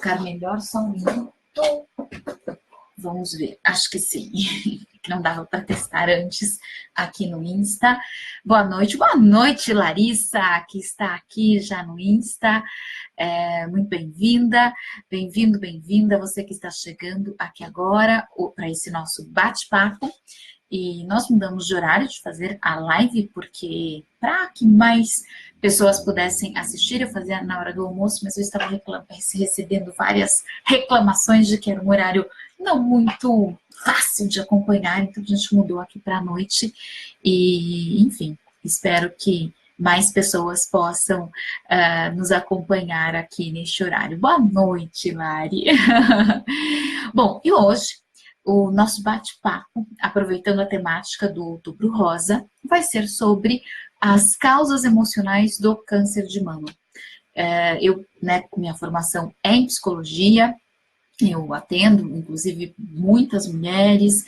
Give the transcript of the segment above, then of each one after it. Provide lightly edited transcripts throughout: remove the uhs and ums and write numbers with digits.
colocar melhor só um minuto. Vamos ver, acho que sim. Não dava para testar antes aqui no Insta. Boa noite, Larissa, que está aqui já no Insta. Muito bem-vinda, bem-vinda, você que está chegando aqui agora para esse nosso bate-papo. E nós mudamos de horário de fazer a live, porque para que mais pessoas pudessem assistir, eu fazia na hora do almoço, mas eu estava recebendo várias reclamações de que era um horário não muito fácil de acompanhar, então a gente mudou aqui para a noite. E, enfim, espero que mais pessoas possam nos acompanhar aqui neste horário. Boa noite, Lari! Bom, e hoje o nosso bate-papo, aproveitando a temática do Outubro Rosa, vai ser sobre as causas emocionais do câncer de mama. Eu, minha formação é em psicologia, eu atendo, inclusive, muitas mulheres,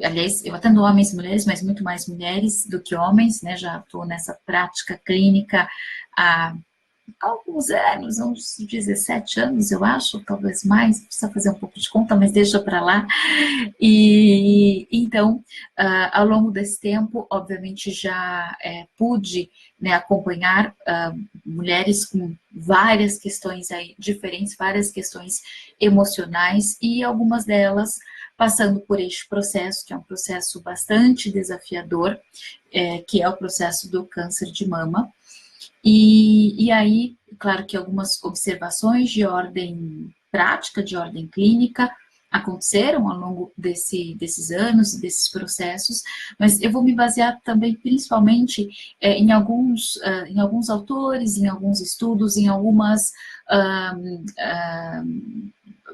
aliás, eu atendo homens e mulheres, mas muito mais mulheres do que homens, né? Já estou nessa prática clínica há alguns anos, uns 17 anos, eu acho, talvez mais, precisa fazer um pouco de conta, mas deixa para lá. E então, ao longo desse tempo, obviamente já pude acompanhar mulheres com várias questões aí diferentes, várias questões emocionais, e algumas delas passando por este processo, que é um processo bastante desafiador, que é o processo do câncer de mama. E aí, claro que algumas observações de ordem prática, de ordem clínica, aconteceram ao longo desses anos, desses processos, mas eu vou me basear também, principalmente, em alguns autores, em alguns estudos, em algumas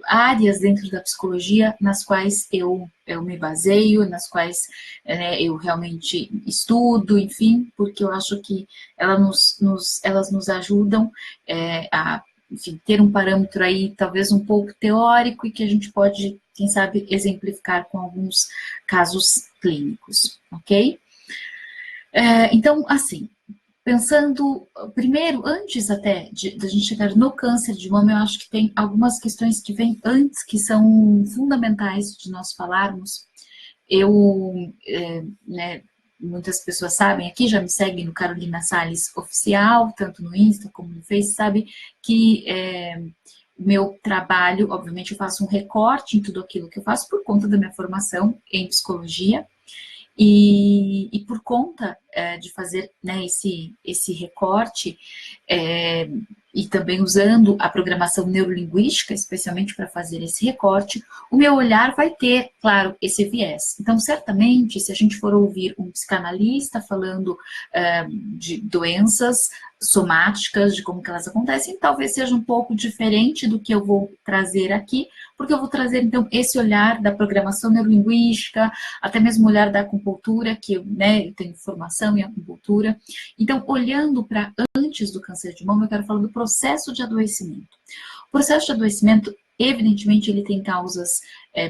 áreas dentro da psicologia nas quais eu me baseio, nas quais eu realmente estudo, enfim, porque eu acho que elas nos ajudam a, enfim, ter um parâmetro aí talvez um pouco teórico e que a gente pode, quem sabe, exemplificar com alguns casos clínicos, ok? Então, assim, pensando, primeiro, antes até da gente chegar no câncer de mama, eu acho que tem algumas questões que vêm antes, que são fundamentais de nós falarmos. Muitas pessoas sabem, aqui já me seguem no Carolina Salles Oficial, tanto no Insta como no Face, sabe que o meu trabalho, obviamente eu faço um recorte em tudo aquilo que eu faço por conta da minha formação em psicologia, e por conta de fazer esse recorte, e também usando a programação neurolinguística, especialmente para fazer esse recorte, o meu olhar vai ter, claro, esse viés. Então, certamente, se a gente for ouvir um psicanalista falando de doenças somáticas, de como que elas acontecem, talvez seja um pouco diferente do que eu vou trazer aqui, porque eu vou trazer, então, esse olhar da programação neurolinguística, até mesmo o olhar da acupuntura, que eu tenho formação em acupuntura. Então, olhando para antes do câncer de mama, eu quero falar do processo de adoecimento. O processo de adoecimento, evidentemente, ele tem causas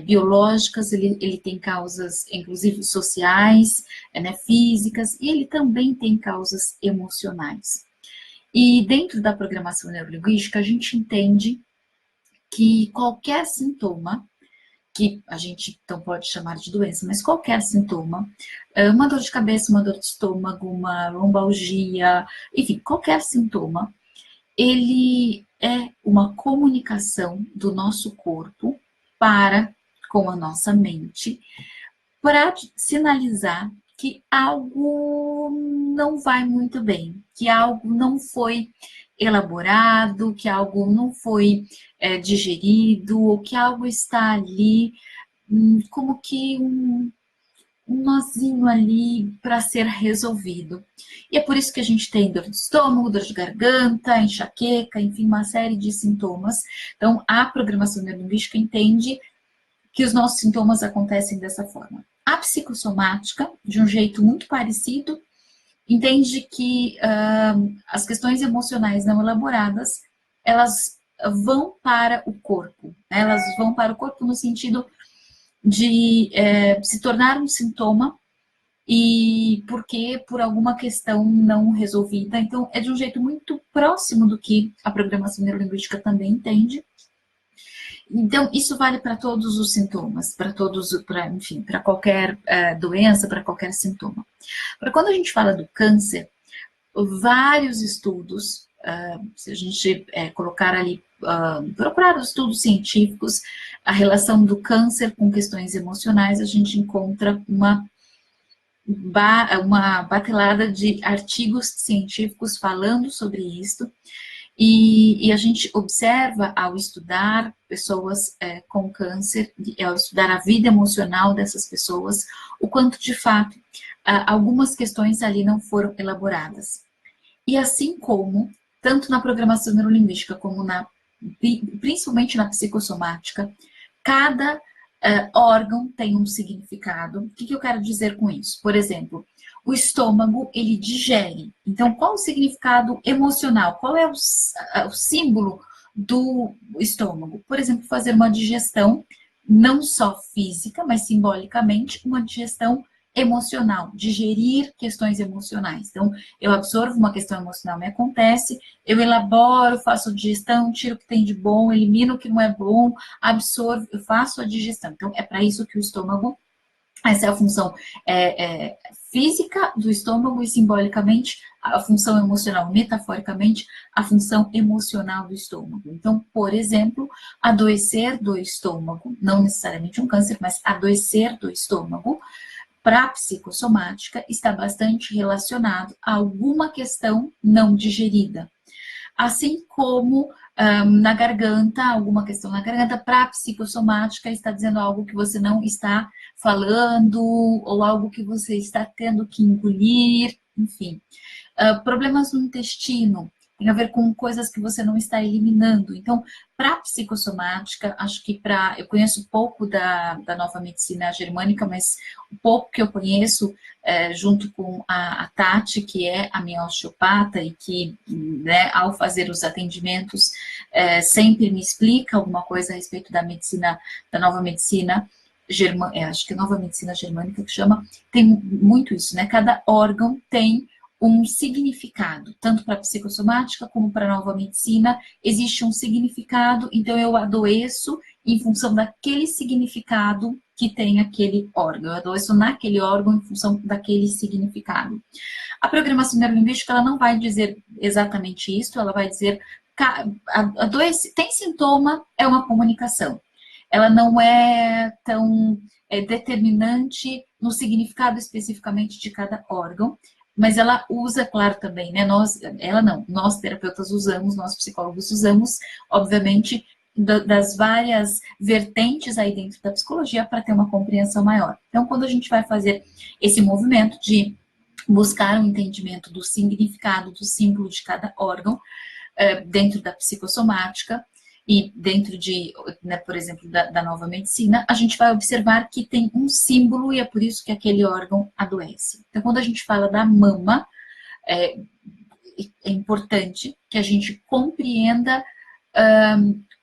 biológicas, ele tem causas, inclusive, sociais, físicas, e ele também tem causas emocionais. E dentro da programação neurolinguística, a gente entende que qualquer sintoma, que a gente então pode chamar de doença, mas qualquer sintoma, uma dor de cabeça, uma dor de estômago, uma lombalgia, enfim, qualquer sintoma, ele é uma comunicação do nosso corpo para com a nossa mente, para sinalizar que algo não vai muito bem, que algo não foi elaborado, que algo não foi digerido, ou que algo está ali como que um nozinho ali para ser resolvido. E é por isso que a gente tem dor de estômago, dor de garganta, enxaqueca, enfim, uma série de sintomas. Então, a programação neurolinguística entende que os nossos sintomas acontecem dessa forma. A psicossomática, de um jeito muito parecido, entende que as questões emocionais não elaboradas, elas vão para o corpo. Né? Elas vão para o corpo no sentido de se tornar um sintoma, e porque por alguma questão não resolvida. Então, é de um jeito muito próximo do que a programação neurolinguística também entende. Então, isso vale para todos os sintomas, enfim, para qualquer doença, para qualquer sintoma. Para quando a gente fala do câncer, vários estudos, se a gente colocar ali, procurar os estudos científicos, a relação do câncer com questões emocionais, a gente encontra uma batelada de artigos científicos falando sobre isso, e a gente observa, ao estudar pessoas com câncer, ao estudar a vida emocional dessas pessoas, o quanto, de fato, algumas questões ali não foram elaboradas. E assim como, tanto na programação neurolinguística como principalmente na psicossomática, cada órgão tem um significado. O que eu quero dizer com isso? Por exemplo, o estômago, ele digere. Então, qual o significado emocional? Qual é o símbolo do estômago? Por exemplo, fazer uma digestão, não só física, mas simbolicamente, uma digestão emocional, digerir questões emocionais. Então, eu absorvo uma questão emocional, me acontece, eu elaboro, faço digestão, tiro o que tem de bom, elimino o que não é bom, absorvo, eu faço a digestão. Então, é para isso que o estômago, essa é a função física do estômago e simbolicamente a função emocional, metaforicamente, a função emocional do estômago. Então, por exemplo, adoecer do estômago, não necessariamente um câncer, mas adoecer do estômago, para a psicossomática, está bastante relacionado a alguma questão não digerida. Assim como na garganta, alguma questão na garganta, para a psicossomática está dizendo algo que você não está falando, ou algo que você está tendo que engolir, enfim. Problemas no intestino, tem a ver com coisas que você não está eliminando. Então, para a psicossomática, acho que eu conheço pouco da nova medicina germânica, mas o pouco que eu conheço, junto com a Tati, que é a minha osteopata e que, né, ao fazer os atendimentos, sempre me explica alguma coisa a respeito da medicina, da nova medicina germânica, acho que é nova medicina germânica que chama, tem muito isso, né? Cada órgão tem um significado, tanto para a psicossomática como para a nova medicina, existe um significado, então eu adoeço em função daquele significado que tem aquele órgão, eu adoeço naquele órgão em função daquele significado. A programação neurolinguística, ela não vai dizer exatamente isso, ela vai dizer, tem sintoma, é uma comunicação. Ela não é tão determinante no significado especificamente de cada órgão, mas ela usa, claro, também, né? Nós terapeutas usamos, nós psicólogos usamos, obviamente, das várias vertentes aí dentro da psicologia para ter uma compreensão maior. Então, quando a gente vai fazer esse movimento de buscar um entendimento do significado, do símbolo de cada órgão, dentro da psicossomática, e dentro né, por exemplo, da nova medicina, a gente vai observar que tem um símbolo e é por isso que aquele órgão adoece. Então, quando a gente fala da mama, é importante que a gente compreenda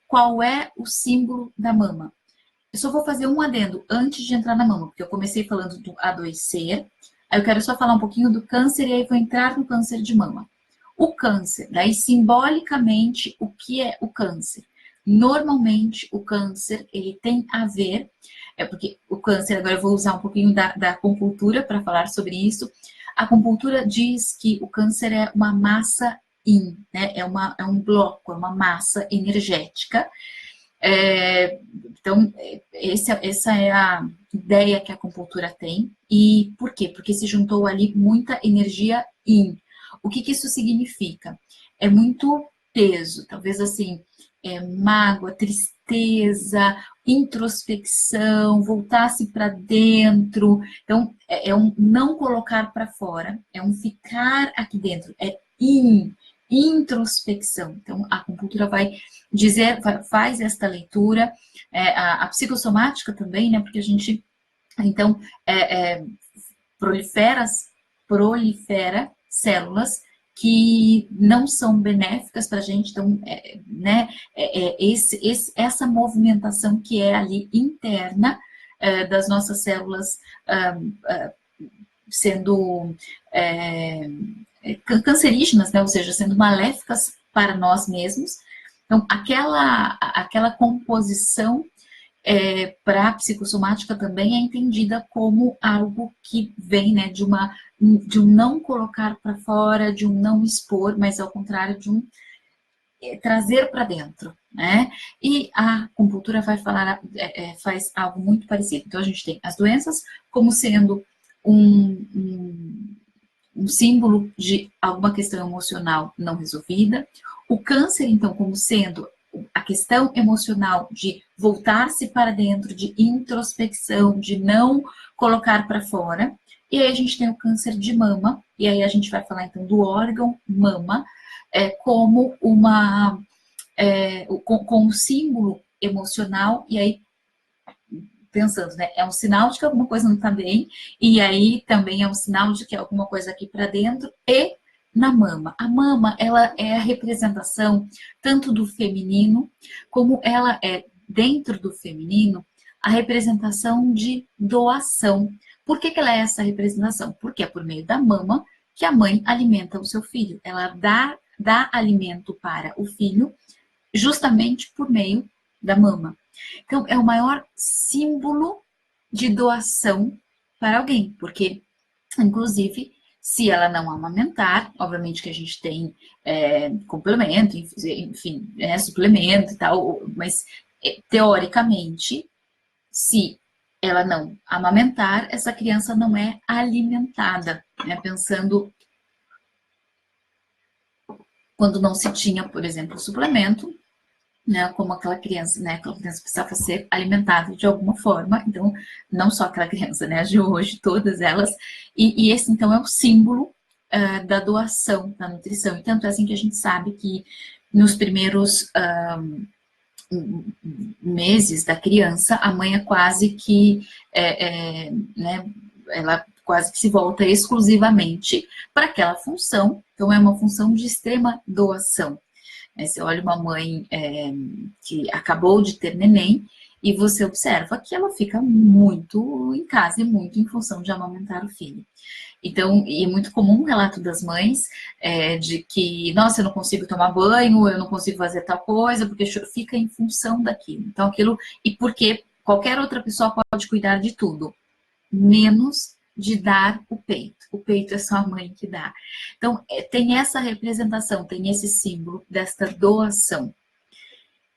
qual é o símbolo da mama. Eu só vou fazer um adendo antes de entrar na mama, porque eu comecei falando do adoecer, aí eu quero só falar um pouquinho do câncer e aí vou entrar no câncer de mama. O câncer, daí simbolicamente, o que é o câncer? Normalmente, o câncer, ele tem a ver, porque o câncer, agora eu vou usar um pouquinho da acupuntura para falar sobre isso. A acupuntura diz que o câncer é uma massa yin, né? É um bloco, é uma massa energética. Então, essa é a ideia que a acupuntura tem. E por quê? Porque se juntou ali muita energia yin. O que isso significa? É muito peso, talvez assim, mágoa, tristeza, introspecção, voltar-se para dentro. Então, é um não colocar para fora, é um ficar aqui dentro, é introspecção. Então, a acupuntura vai dizer, faz esta leitura, a psicossomática também, né? Porque a gente, então, prolifera células que não são benéficas para a gente, então, né, essa movimentação que é ali interna das nossas células sendo cancerígenas, né, ou seja, sendo maléficas para nós mesmos. Então, aquela composição para a psicossomática também é entendida como algo que vem, né, de um não colocar para fora, de um não expor, mas ao contrário de um trazer para dentro, né? E a acupuntura vai falar, faz algo muito parecido. Então, a gente tem as doenças como sendo um símbolo de alguma questão emocional não resolvida, o câncer, então, como sendo a questão emocional de voltar-se para dentro, de introspecção, de não colocar para fora, e aí a gente tem o câncer de mama, e aí a gente vai falar, então, do órgão mama, como com um símbolo emocional, e aí pensando, né, é um sinal de que alguma coisa não está bem, e aí também é um sinal de que alguma coisa aqui para dentro, e na mama. A mama, ela é a representação tanto do feminino, como ela é, dentro do feminino, a representação de doação. Por que ela é essa representação? Porque é por meio da mama que a mãe alimenta o seu filho. Ela dá alimento para o filho justamente por meio da mama. Então, é o maior símbolo de doação para alguém, porque, inclusive, se ela não amamentar, obviamente que a gente tem complemento, enfim, suplemento e tal, mas teoricamente, se ela não amamentar, essa criança não é alimentada, né? Pensando quando não se tinha, por exemplo, suplemento, né, como aquela criança, né, aquela criança precisava ser alimentada de alguma forma, então, não só aquela criança, né, de hoje, todas elas, e esse, então, é o símbolo da doação, da nutrição, e tanto é assim que a gente sabe que nos primeiros meses da criança, a mãe é quase que, né, ela quase que se volta exclusivamente para aquela função, então é uma função de extrema doação. Você olha uma mãe que acabou de ter neném e você observa que ela fica muito em casa e muito em função de amamentar o filho. Então, e é muito comum o relato das mães de que, nossa, eu não consigo tomar banho, eu não consigo fazer tal coisa, porque fica em função daquilo. Então, aquilo, e porque qualquer outra pessoa pode cuidar de tudo, menos de dar o peito. O peito é só a mãe que dá. Então, tem essa representação, tem esse símbolo desta doação.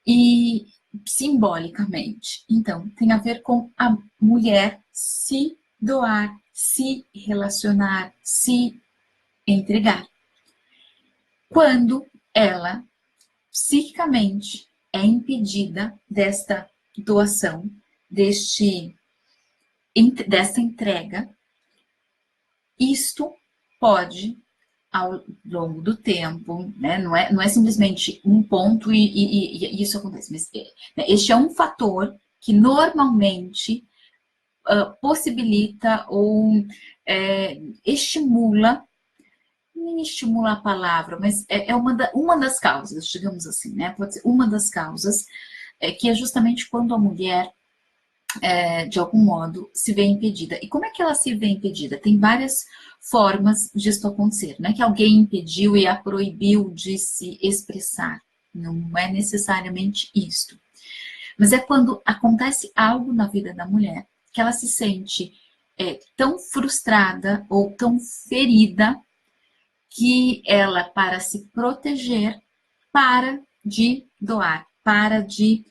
E simbolicamente, então, tem a ver com a mulher se doar, se relacionar, se entregar. Quando ela psiquicamente é impedida desta doação, dessa entrega, isto pode, ao longo do tempo, né, não é simplesmente um ponto e isso acontece, mas né, este é um fator que normalmente possibilita ou estimula, nem estimula a palavra, mas é uma das causas, digamos assim, né, pode ser uma das causas, que é justamente quando a mulher de algum modo, se vê impedida. E como é que ela se vê impedida? Tem várias formas disso acontecer. Não é que alguém impediu e a proibiu de se expressar. Não é necessariamente isto. Mas é quando acontece algo na vida da mulher que ela se sente tão frustrada ou tão ferida que ela, para se proteger, para de doar, para de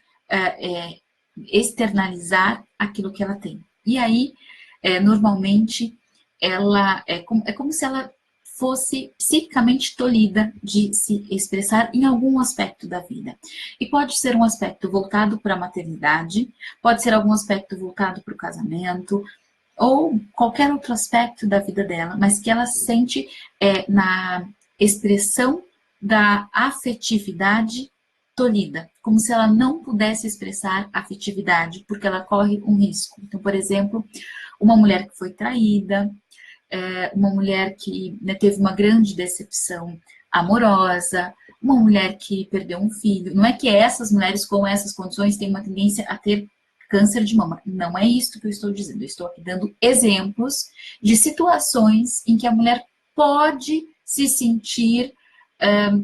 externalizar aquilo que ela tem. E aí, normalmente, ela como se ela fosse psicicamente tolhida de se expressar em algum aspecto da vida. E pode ser um aspecto voltado para a maternidade, pode ser algum aspecto voltado para o casamento, ou qualquer outro aspecto da vida dela, mas que ela sente na expressão da afetividade tolhida, como se ela não pudesse expressar afetividade, porque ela corre um risco. Então, por exemplo, uma mulher que foi traída, uma mulher que, né, teve uma grande decepção amorosa, uma mulher que perdeu um filho. Não é que essas mulheres com essas condições têm uma tendência a ter câncer de mama. Não é isso que eu estou dizendo. Eu estou aqui dando exemplos de situações em que a mulher pode se sentir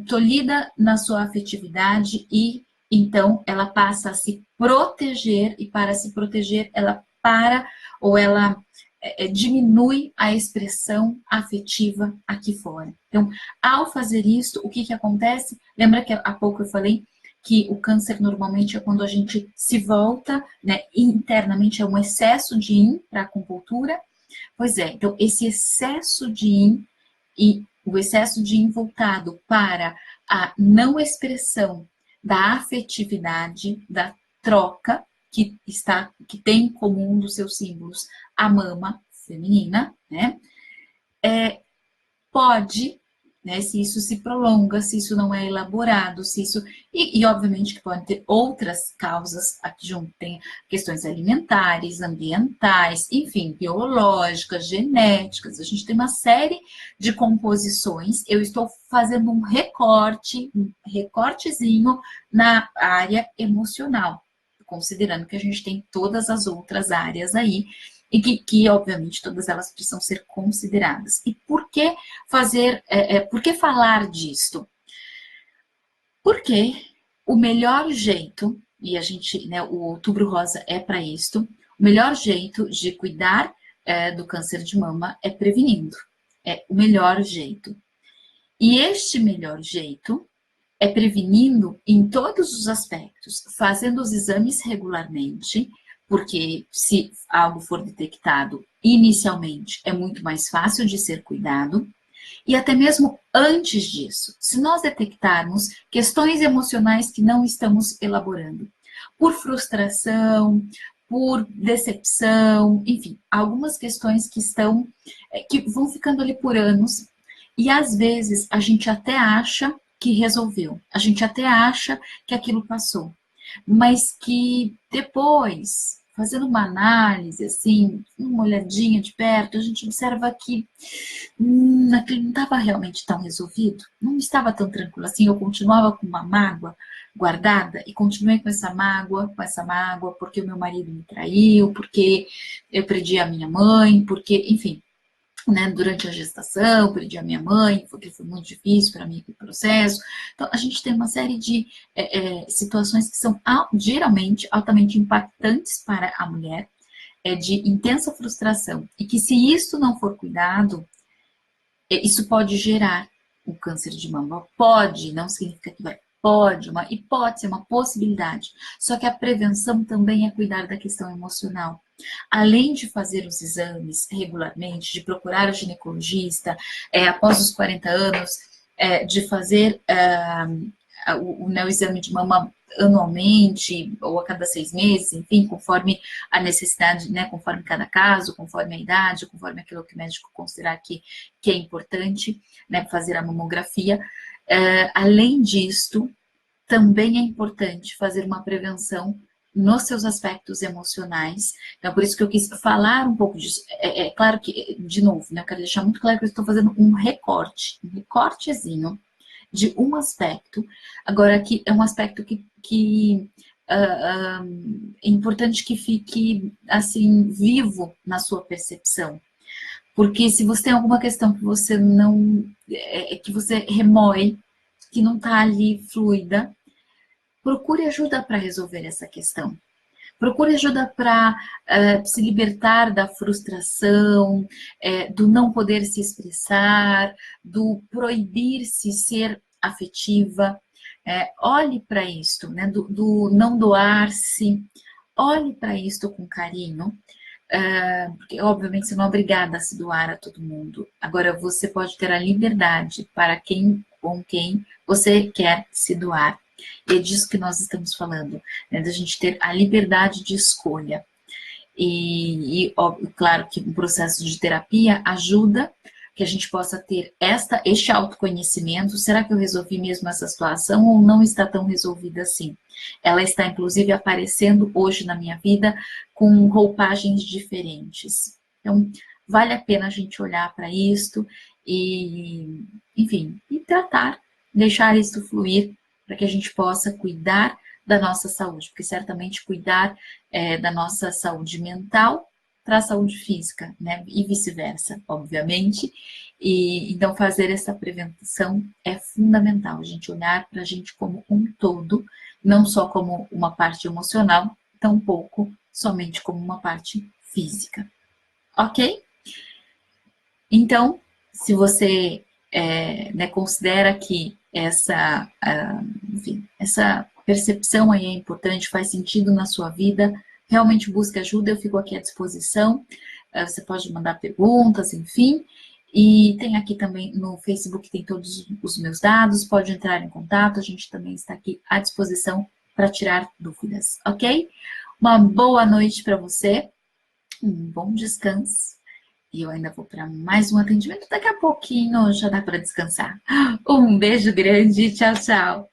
tolhida na sua afetividade e então ela passa a se proteger e para se proteger ela para ou ela diminui a expressão afetiva aqui fora. Então, ao fazer isso, o que que acontece? Lembra que há pouco eu falei que o câncer normalmente é quando a gente se volta, né, internamente é um excesso de yin para a acupuntura. Pois é, então esse excesso de yin e o excesso de yin voltado para a não expressão da afetividade, da troca, que tem como um dos seus símbolos a mama feminina, né? Pode, né, se isso se prolonga, se isso não é elaborado, se isso. E obviamente que pode ter outras causas aqui junto, tem questões alimentares, ambientais, enfim, biológicas, genéticas. A gente tem uma série de composições. Eu estou fazendo um recortezinho na área emocional, considerando que a gente tem todas as outras áreas aí, e que obviamente, todas elas precisam ser consideradas. E por que por que falar disto? Porque o melhor jeito, e a gente, né, o Outubro Rosa é para isto, o melhor jeito de cuidar do câncer de mama é prevenindo. É o melhor jeito. E este melhor jeito é prevenindo em todos os aspectos, fazendo os exames regularmente, porque se algo for detectado inicialmente é muito mais fácil de ser cuidado, e até mesmo antes disso, se nós detectarmos questões emocionais que não estamos elaborando, por frustração, por decepção, enfim, algumas questões que vão ficando ali por anos, e às vezes a gente até acha que resolveu, a gente até acha que aquilo passou, mas que depois, fazendo uma análise, assim, uma olhadinha de perto, a gente observa que aquilo não estava realmente tão resolvido, não estava tão tranquilo assim, eu continuava com uma mágoa guardada e continuei com essa mágoa, porque o meu marido me traiu, porque eu perdi a minha mãe, porque, enfim, né, durante a gestação, perdi a minha mãe, porque foi muito difícil para mim o processo. Então, a gente tem uma série de situações que são geralmente altamente impactantes para a mulher, de intensa frustração, e que se isso não for cuidado, isso pode gerar o câncer de mama. Pode, não significa que vai. Pode, uma hipótese, uma possibilidade. Só que a prevenção também é cuidar da questão emocional. Além de fazer os exames regularmente, de procurar o ginecologista, após os 40 anos, de fazer o exame de mama anualmente ou a cada 6 meses, enfim, conforme a necessidade, né, conforme cada caso, conforme a idade, conforme aquilo que o médico considerar que é importante, né, fazer a mamografia. Além disto, também é importante fazer uma prevenção nos seus aspectos emocionais. Então, por isso que eu quis falar um pouco disso. É claro que, de novo, né, eu quero deixar muito claro que eu estou fazendo um recortezinho de um aspecto. Agora, aqui é um aspecto que é importante que fique, assim, vivo na sua percepção. Porque se você tem alguma questão que você não... que você remói, que não está ali fluida, procure ajuda para resolver essa questão. Procure ajuda para se libertar da frustração, do não poder se expressar, do proibir-se ser afetiva. Olhe para isto, né, do não doar-se. Olhe para isto com carinho, porque obviamente você não é obrigada a se doar a todo mundo. Agora você pode ter a liberdade para com quem você quer se doar. E é disso que nós estamos falando, né, da gente ter a liberdade de escolha. Claro que o processo de terapia ajuda que a gente possa ter este autoconhecimento. Será que eu resolvi mesmo essa situação ou não está tão resolvida assim? Ela está, inclusive, aparecendo hoje na minha vida com roupagens diferentes. Então, vale a pena a gente olhar para isto e, enfim, e tratar, deixar isto fluir para que a gente possa cuidar da nossa saúde, porque certamente cuidar da nossa saúde mental traz saúde física, né? E vice-versa, obviamente. E então fazer essa prevenção é fundamental, a gente olhar para a gente como um todo, não só como uma parte emocional, tampouco somente como uma parte física. Ok? Então, se você né, considera que enfim, essa percepção aí é importante, faz sentido na sua vida, realmente busque ajuda, eu fico aqui à disposição. Você pode mandar perguntas, enfim. E tem aqui também no Facebook, tem todos os meus dados, pode entrar em contato, a gente também está aqui à disposição para tirar dúvidas, ok? Uma boa noite para você, um bom descanso. E eu ainda vou para mais um atendimento daqui a pouquinho, já dá para descansar. Um beijo grande, tchau, tchau.